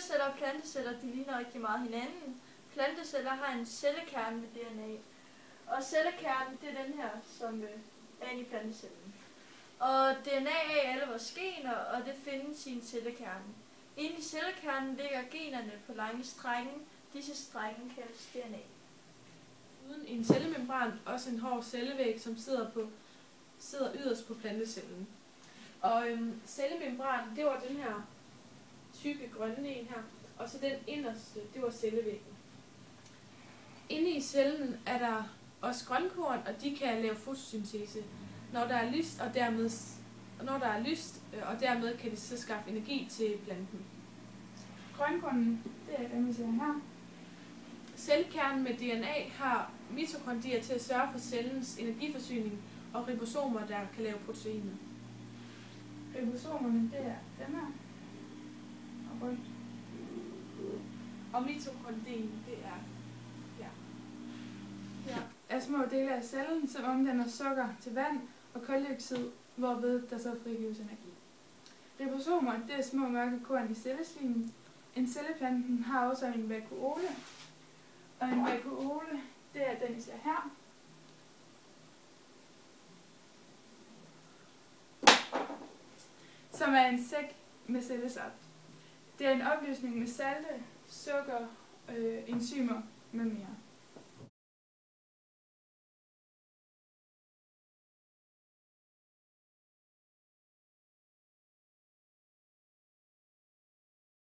Dyreceller og planteceller, de ligner rigtig meget hinanden. Planteceller har en cellekerne med DNA. Og cellekernen, det er den her, som er inde i plantecellen. Og DNA er alle vores gener, og det findes i en cellekerne. Inde i cellekernen ligger generne på lange strenge. Disse strenge kaldes DNA. Uden en cellemembran også en hård cellevæg, som sidder yderst på plantecellen. Og cellemembran, det var den her tykke grønne en her, og så den inderste, det var cellevæggen. Inde i cellen er der også grønkorn, og de kan lave fotosyntese, når der er lyst, og dermed kan de så skaffe energi til planten. Grønkornen, det er den, vi ser her. Cellekernen med DNA har mitokondrier til at sørge for cellens energiforsyning og ribosomer, der kan lave proteiner. Ribosomerne, det er dem her. Og rundt. Og mitokondrien, det er her. Er små dele af cellen, som omdanner sukker til vand og koldioxid, hvorved der så frigives energi. Ribosomer, det er små mørke korn i celleslimen. En celleplanten har også en vakuole, og en vakuole, det er den, I ser her. Som er en sæk med cellesaft. Det er en opløsning med salte, sukker, enzymer med mere.